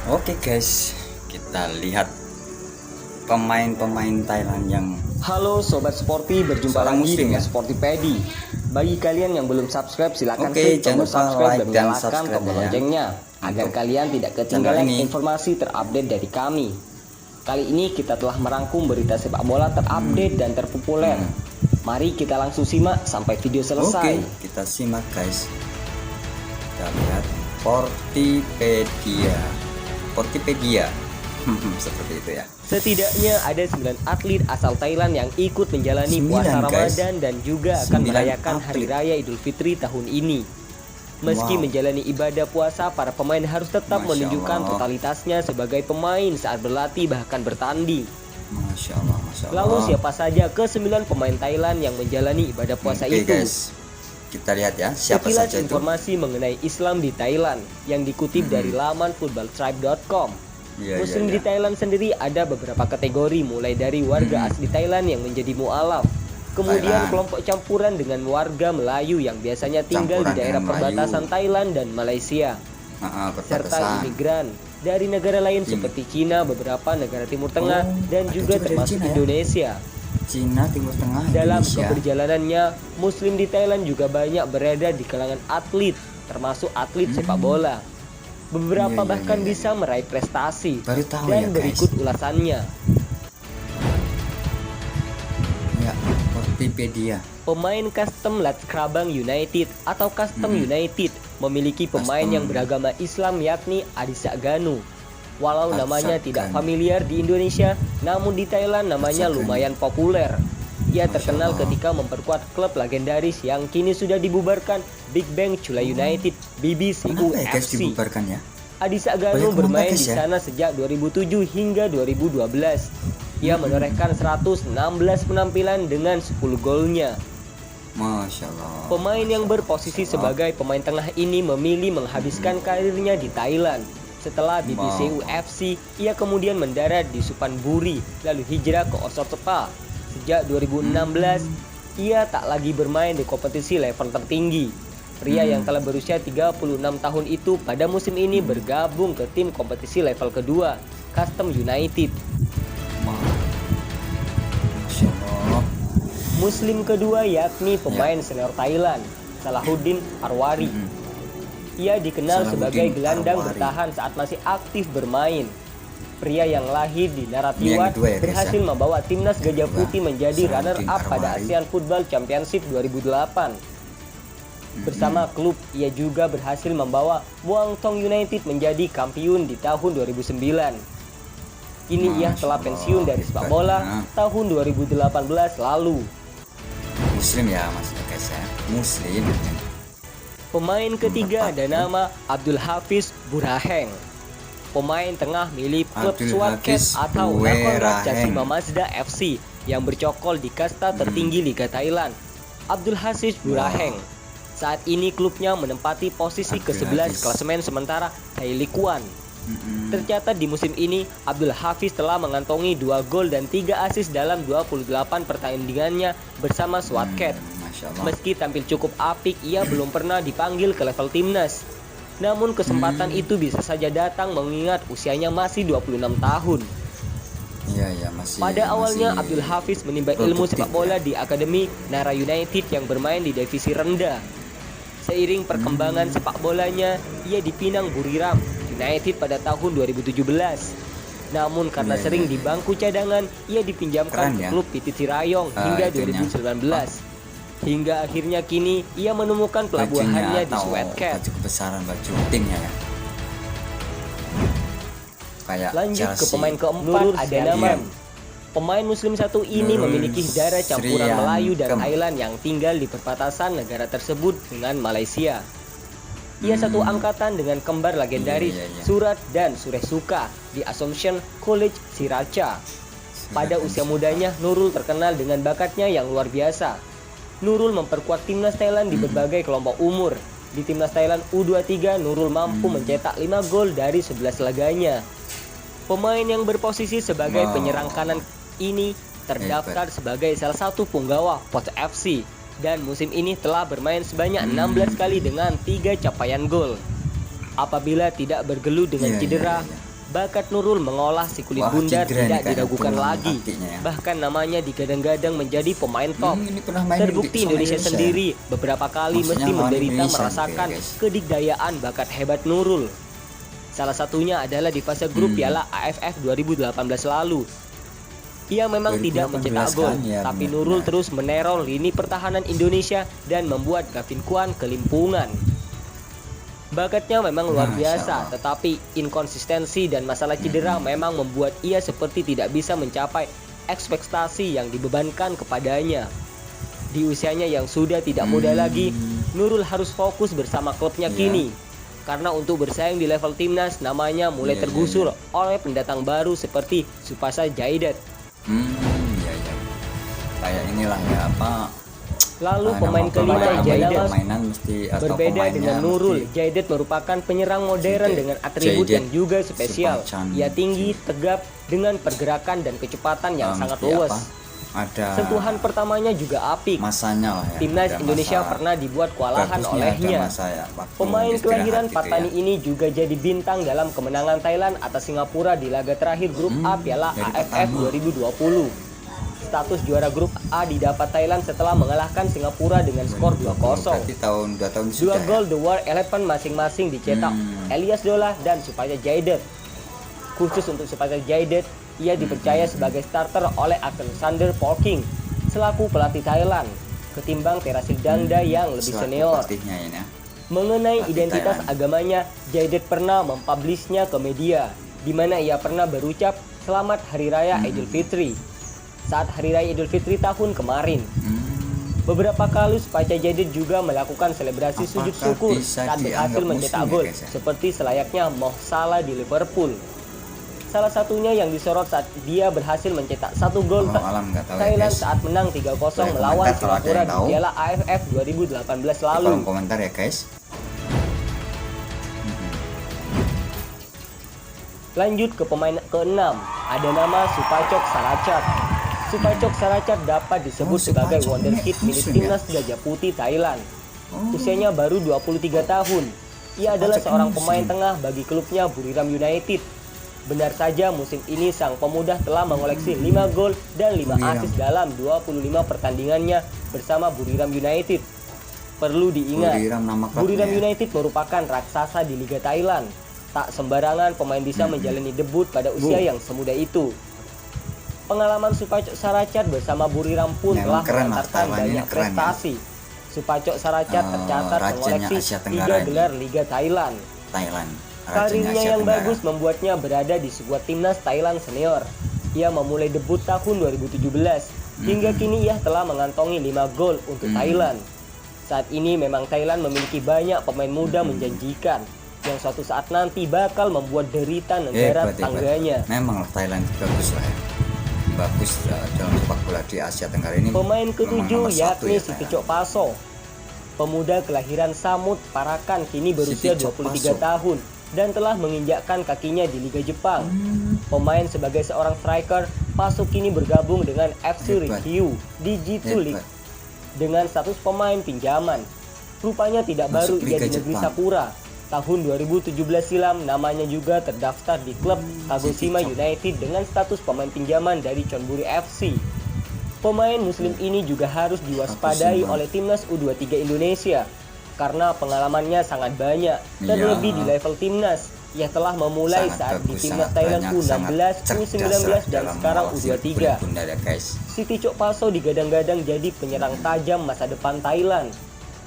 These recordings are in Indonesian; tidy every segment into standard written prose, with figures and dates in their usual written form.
Oke guys, kita lihat pemain-pemain Thailand yang Halo Sobat Sporty, berjumpa seorang lagi muslim dengan ya. Sportypedi. Bagi kalian yang belum subscribe, silakan Oke, klik jangan tombol lupa subscribe like dan dan nyalakan subscribe tombol ya, loncengnya agar untuk kalian tidak channel ketinggalan ini. informasi terupdate dari kami. Kali ini kita telah merangkum berita sepak bola terupdate dan terpopuler. Mari kita langsung simak sampai video selesai. Oke, kita simak guys. Kita lihat Sportipedia seperti itu ya. Setidaknya ada 9 atlet asal Thailand yang ikut menjalani 9, puasa guys. Ramadan dan juga akan 9 merayakan Hari atlet. Raya Idul Fitri tahun ini. Meski Wow. menjalani ibadah puasa, para pemain harus tetap Masya menunjukkan Allah. totalitasnya sebagai pemain saat berlatih bahkan bertanding. Masya Allah, Masya Allah. Lalu siapa saja ke-9 pemain Thailand yang menjalani ibadah puasa Oke, itu? guys, kita lihat ya siapa Sekilas saja itu. informasi mengenai Islam di Thailand yang dikutip dari laman footballtribe.com. Iya, Muslim iya, di iya. Thailand sendiri ada beberapa kategori, mulai dari warga asli Thailand yang menjadi mualaf, kemudian Thailand. kelompok campuran dengan warga Melayu yang biasanya tinggal Campuran di daerah dengan Melayu. perbatasan Thailand dan Malaysia, serta Perbatasan. imigran dari negara lain Im- seperti Cina, beberapa negara Timur Tengah, Oh, dan ada juga juga dari termasuk Cina ya? Indonesia. Cina, Timur Tengah, Dalam Indonesia. keperjalanannya, Muslim di Thailand juga banyak berada di kalangan atlet, termasuk atlet sepak bola. Beberapa Iya, iya, bahkan iya, iya. bisa meraih prestasi. Baru tahu Dan ya, guys. berikut ulasannya. Ya, Sportipedia. Pemain Custom Latkrabang United atau Custom United memiliki pemain Custom. yang beragama Islam yakni Adisa Ganu. Walau Adisa namanya tidak Ganu. familiar di Indonesia, namun di Thailand namanya Adisa Ganu. lumayan populer. Ia Masya terkenal Allah. ketika memperkuat klub legendaris yang kini sudah dibubarkan, Big Bang Chula United Kenapa ya guys BBCU FC. dibubarkan ya? Adisa Boleh Ganu komentar, bermain guys, di ya? sana sejak 2007 hingga 2012. Ia menorehkan 116 penampilan dengan 10 golnya. Masya Allah. Pemain yang Masya berposisi Allah. sebagai pemain tengah ini memilih menghabiskan karirnya di Thailand. Setelah BBCU Wow. FC, ia kemudian mendarat di Supanburi, lalu hijrah ke Osotspa. Sejak 2016, ia tak lagi bermain di kompetisi level tertinggi. Pria yang telah berusia 36 tahun itu pada musim ini bergabung ke tim kompetisi level kedua, Custom United. Masya Allah. Muslim kedua yakni pemain senior Thailand, Salahuddin Arwari. Ia dikenal Salahuddin sebagai gelandang Arwari. bertahan saat masih aktif bermain. Pria yang lahir di Ini Naratiwat yang kedua ya, guys, berhasil ya? membawa timnas Gajah Kedua, Putih menjadi Salahuddin runner-up pada Arwari. ASEAN Football Championship 2008. Bersama klub, ia juga berhasil membawa Muangthong United menjadi kampiun di tahun 2009. Kini ia Masya telah Allah, pensiun dari sepak bola hebatnya. tahun 2018 lalu. Muslim ya maksudnya guys ya. Muslim. Pemain ketiga ada nama Abdul Hafiz Buraheng. Pemain tengah milik klub Abdul Swatcat Hafiz atau Nakhon Buraheng. Ratchasima Mazda FC yang bercokol di kasta tertinggi Liga Thailand. Abdul Hafiz Buraheng. Saat ini klubnya menempati posisi Abdul ke-11 Hafiz. klasemen sementara Thai League One. Tercatat di musim ini, Abdul Hafiz telah mengantongi 2 gol dan 3 assist dalam 28 pertandingannya bersama Swatcat. Masya Allah. Meski tampil cukup apik, ia belum pernah dipanggil ke level timnas. Namun kesempatan itu bisa saja datang mengingat usianya masih 26 tahun. Iya ya masih. Pada awalnya masih Abdul Hafiz menimba ilmu produktif sepak bola ya. di Akademi Nara United yang bermain di divisi rendah. Seiring perkembangan sepak bolanya, ia dipinang Buriram United pada tahun 2017. Namun karena Iya, sering iya, di iya. bangku cadangan, ia dipinjamkan Keren ke ya. klub PT Rayong hingga itunya. 2019. Hingga akhirnya kini ia menemukan pelabuhannya Bajunya di atau Swatcat. baju kebesaran baju timnya ya. Kayak Lanjut ke Chelsea. pemain keempat ada nama pemain Muslim satu ini Nurul memiliki darah campuran Sriyankem. Melayu dan Thailand yang tinggal di perbatasan negara tersebut dengan Malaysia. Ia satu angkatan dengan kembar legendaris Iya, iya, iya. Surat dan Suresuka di Assumption College Sriracha. Pada usia mudanya, Nurul terkenal dengan bakatnya yang luar biasa. Nurul memperkuat timnas Thailand di berbagai kelompok umur. Di timnas Thailand U23, Nurul mampu mencetak 5 gol dari 11 laganya. Pemain yang berposisi sebagai Wow. penyerang kanan ini terdaftar sebagai salah satu punggawa Port FC dan musim ini telah bermain sebanyak 16 kali dengan 3 capaian gol. Apabila tidak bergelut dengan Iya, cedera, iya, iya. Bakat Nurul mengolah si kulit Wah, bundar cedera nih tidak kayaknya diragukan tulang lagi. kakinya ya. Bahkan namanya digadang-gadang menjadi pemain top. Ini pernah main Terbukti sama Indonesia Indonesia sendiri beberapa kali Maksudnya mesti lawan menderita Indonesia gitu ya, merasakan guys. kedikdayaan bakat hebat Nurul. Salah satunya adalah di fase grup Piala AFF 2018 lalu. Ia memang tidak 2018 mencetak gol, kan, ya, tapi benar. Nurul terus meneror lini pertahanan Indonesia dan membuat Gavin Kwan kelimpungan. Bakatnya memang luar Masya biasa, Allah. tetapi inkonsistensi dan masalah cedera memang membuat ia seperti tidak bisa mencapai ekspektasi yang dibebankan kepadanya. Di usianya yang sudah tidak muda lagi, Nurul harus fokus bersama klubnya Iya. kini. Karena untuk bersaing di level timnas, namanya mulai Iya, tergusur iya. oleh pendatang baru seperti Tsubasa Jaidet. Iya ya. Kayak inilah ya apa. Lalu nama pemain kelima Jaidet permainan mesti atau berbeda pemainnya dengan Nurul. mesti Jaidet merupakan penyerang modern Jaidet. dengan atribut Jaidet. yang juga spesial. Sepacan. Ia tinggi, tegap, dengan pergerakan dan kecepatan yang sangat mesti luas. apa, ada Sentuhan pertamanya juga apik. masanya lah ya. Timnas Ada Indonesia masa pernah dibuat kewalahan bagusnya, olehnya. ada masa ya, waktu Pemain istirahat kelahiran gitu Patani ya. ini juga jadi bintang dalam kemenangan Thailand atas Singapura di laga terakhir grup A Piala dari AFF pertama. 2020. Status juara grup A didapat Thailand setelah mengalahkan Singapura dengan skor 2-0. Berarti 2 tahun Dua sudah gol ya. The War Eleven masing-masing dicetak Elias Dola dan Supaya Jaidet. Khusus untuk Supaya Jaidet, ia dipercaya sebagai starter oleh Alexander Polking selaku pelatih Thailand, ketimbang Terasil Dangda yang lebih Selaku senior. pelatihnya ini ya. Mengenai Pelatih identitas Thailand. agamanya, Jaidet pernah mempublishnya ke media, di mana ia pernah berucap Selamat Hari Raya Idul Fitri saat Hari Raya Idul Fitri tahun kemarin. Beberapa kali Supaya Jaidet juga melakukan selebrasi sujud Apakah syukur bisa saat dianggap berhasil mencetak muslim ya, gol, guys, ya? seperti selayaknya Mo Salah di Liverpool. Salah satunya yang disorot saat dia berhasil mencetak 1 gol Allahu alam, nggak tahu ya, Thailand guys. saat menang 3-0 Boleh melawan komentar kalau ada Singapura yang di tahu. Piala AFF 2018 Di lalu. kolom komentar ya guys. Lanjut ke pemain ke-6, ada nama Supacok Saracat. Supacok Saracat dapat disebut Oh, sebagai Supacok wonderkid ini milik Muslim ya? timnas Gajah Putih Thailand. Usianya baru 23 tahun. Ia adalah Supacok seorang Muslim. pemain tengah bagi klubnya Buriram United. Benar saja musim ini sang pemuda telah mengoleksi 5 gol dan 5 Buriram. assist dalam 25 pertandingannya bersama Buriram United. Perlu diingat, Buriram nama klubnya Buriram ya? United merupakan raksasa di Liga Thailand. Tak sembarangan pemain bisa menjalani debut pada usia yang semuda itu. Pengalaman Supacok Saracat bersama Buriram pun Memang telah keren lah, mengantarkan Thailand ini banyak keren ya. prestasi. Supacok Saracat tercatat rajanya mengoleksi Asia 3 Tenggara ini. gelar Liga Thailand. Thailand. Rajanya Karirnya Asia yang Tenggara. bagus membuatnya berada di sebuah timnas Thailand senior. Ia memulai debut tahun 2017. Hingga kini ia telah mengantongi 5 gol untuk Thailand. Saat ini memang Thailand memiliki banyak pemain muda menjanjikan yang suatu saat nanti bakal membuat derita negara Hebat. tetangganya. Memang lah, Thailand bagus lah ya. Bagus dalam sepak bola di Asia Tenggara ini. Pemain memang ketujuh nomor satu yakni ya, Siti Thailand. Cok Paso. Pemuda kelahiran Samut, Parakan, kini berusia Siti Cok 23 Paso. tahun dan telah menginjakkan kakinya di Liga Jepang. Pemain sebagai seorang striker, Paso kini bergabung dengan FC Hebat. Rikyu di G2 Hebat. League dengan status pemain pinjaman. Rupanya tidak baru Masuk ia Liga di negeri Jepang. Sakura. Tahun 2017 silam namanya juga terdaftar di klub Kagoshima Siti Cok. United dengan status pemain pinjaman dari Chonburi FC. Pemain muslim ini juga harus diwaspadai Kagoshima. oleh timnas U23 Indonesia karena pengalamannya sangat banyak, terlebih di level timnas. Ia telah memulai Sangat saat di bagus, timnas sangat Thailand banyak, sangat U16, cerdas U19 lah dan dalam sekarang mengawasi U23. kulit bunda ya guys. Siti Cok Paso digadang-gadang jadi penyerang tajam masa depan Thailand.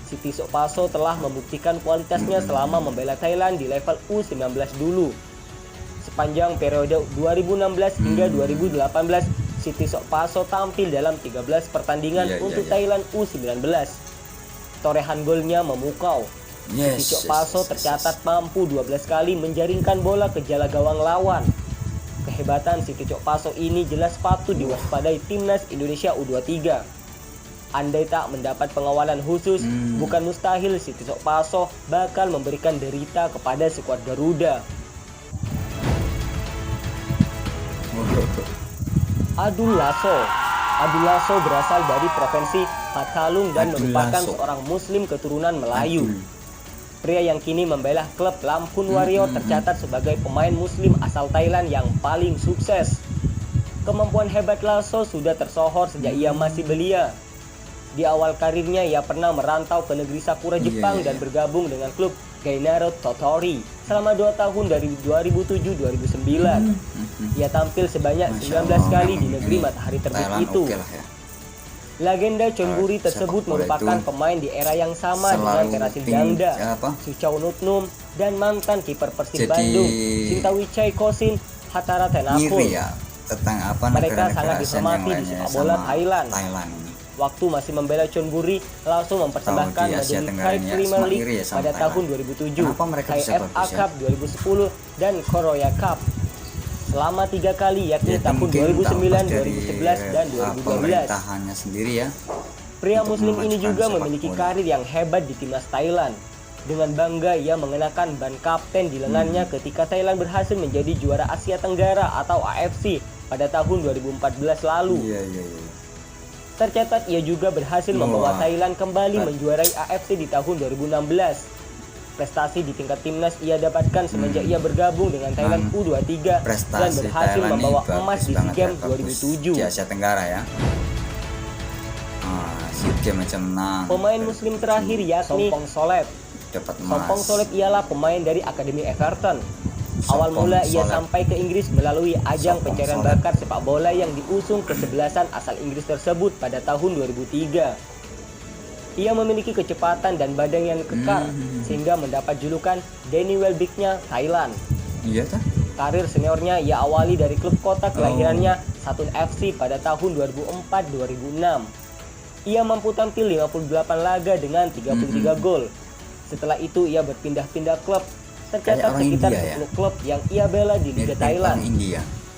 Siti Cok Paso telah membuktikan kualitasnya selama membela Thailand di level U19 dulu. Sepanjang periode 2016 hingga 2018, Siti Cok Paso tampil dalam 13 pertandingan Iya, untuk iya. Thailand U19. Torehan golnya memukau. Siti Cok Paso tercatat mampu 12 kali menjaringkan bola ke jala gawang lawan. Kehebatan Siti Cok Paso ini jelas patut diwaspadai timnas Indonesia U23. Andai tak mendapat pengawalan khusus, bukan mustahil Siti Cok Paso bakal memberikan derita kepada skuad Garuda. Adul Lasso. Adul Lasso berasal dari provinsi Patalung dan Adul merupakan Lasso. seorang muslim keturunan Melayu. Pria yang kini membela klub Lampun Warrior tercatat sebagai pemain muslim asal Thailand yang paling sukses. Kemampuan hebat Lasso sudah tersohor sejak ia masih belia. Di awal karirnya ia pernah merantau ke negeri Sakura Jepang dan bergabung dengan klub Gainaro Tottori selama 2 tahun dari 2007-2009. Ia tampil sebanyak 19 kali di negeri matahari terbit itu. Legenda Chonburi tersebut merupakan pemain di era yang sama dengan Terasil Dangda, Suchau Nutnum, dan mantan kiper Persib Bandung, Sintawicai Kosin, Hatara Tenakul. Mereka sangat dihormati di sepak bola Thailand. Waktu masih membela Chonburi, langsung mempersembahkan medali Thai Premier League pada tahun 2007, Thai FA Cup 2010, dan Koroya Cup selama 3 kali, yakni tahun 2009, 2011, dan 2012. Pria muslim ini juga memiliki karir yang hebat di timnas Thailand. Dengan bangga ia mengenakan ban kapten di lengannya ketika Thailand berhasil menjadi juara Asia Tenggara atau AFC pada tahun 2014 lalu. Tercatat ia juga berhasil membawa Thailand kembali menjuarai AFC di tahun 2016. Prestasi di tingkat timnas ia dapatkan semenjak ia bergabung dengan Thailand U23 dan berhasil membawa emas di SEA Games 2007. Di Asia Tenggara ya. SEA Games macam pemain muslim terakhir yakni Sompong Solep. Sompong Solep ialah pemain dari Akademi Everton. Awal mula ia sampai ke Inggris melalui ajang pencarian bakat sepak bola yang diusung kesebelasan asal Inggris tersebut pada tahun 2003. Ia memiliki kecepatan dan badan yang kekar sehingga mendapat julukan Danny Welbeck-nya Thailand. Karir seniornya ia awali dari klub kota kelahirannya Satun FC pada tahun 2004-2006. Ia mampu tampil 58 laga dengan 33 gol. Setelah itu ia berpindah-pindah klub. Tercatat sekitar 10 klub yang ia bela di Liga Thailand.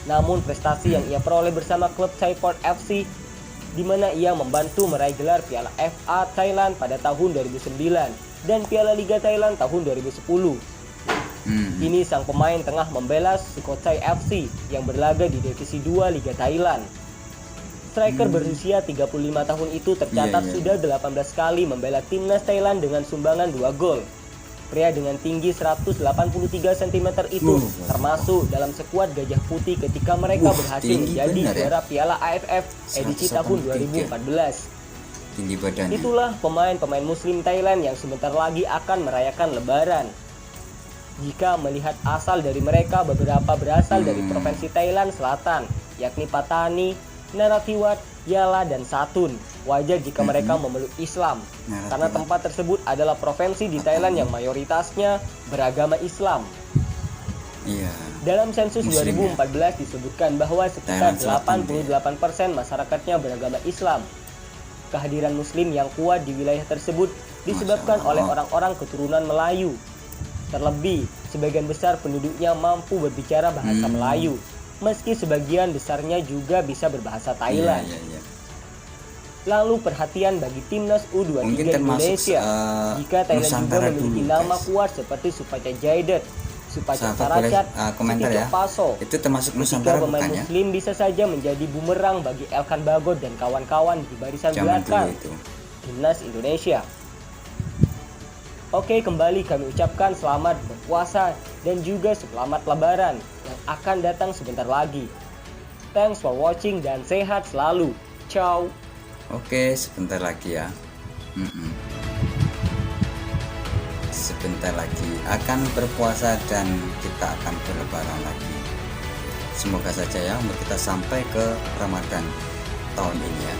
Namun prestasi yang ia peroleh bersama klub Thaiport FC di mana ia membantu meraih gelar Piala FA Thailand pada tahun 2009 dan Piala Liga Thailand tahun 2010. Kini sang pemain tengah membela Sukhothai FC yang berlaga di Divisi 2 Liga Thailand. Striker berusia 35 tahun itu tercatat sudah 18 kali membela timnas Thailand dengan sumbangan 2 gol. Pria dengan tinggi 183 cm itu termasuk dalam skuad Gajah Putih ketika mereka berhasil menjadi juara Piala AFF edisi tahun 2014. Itulah pemain-pemain muslim Thailand yang sebentar lagi akan merayakan Lebaran. Jika melihat asal dari mereka, beberapa berasal dari provinsi Thailand Selatan, yakni Pattani, Narathiwat, Yala, dan Satun. Wajar jika mereka memeluk Islam, karena tempat tersebut adalah provinsi di Thailand yang mayoritasnya beragama Islam. Dalam sensus 2014 disebutkan bahwa sekitar 88% masyarakatnya beragama Islam. Kehadiran muslim yang kuat di wilayah tersebut disebabkan oleh orang-orang keturunan Melayu. Terlebih, sebagian besar penduduknya mampu berbicara bahasa Melayu, meski sebagian besarnya juga bisa berbahasa Thailand. Lalu perhatian bagi timnas U23 Indonesia. Jika Thailand juga memiliki nama kuat seperti Supaca Jaidet, Supaca Saracat, Siti Paso. Itu termasuk Nusantara pemain muslim bisa saja menjadi bumerang bagi Elkan Bagot dan kawan-kawan di barisan belakang timnas Indonesia. Oke, kembali kami ucapkan selamat berpuasa dan juga selamat Lebaran yang akan datang sebentar lagi. Thanks for watching dan sehat selalu. Ciao. Oke, sebentar lagi ya. Sebentar lagi akan berpuasa dan kita akan berlebaran lagi. Semoga saja ya umur kita sampai ke Ramadan tahun ini ya.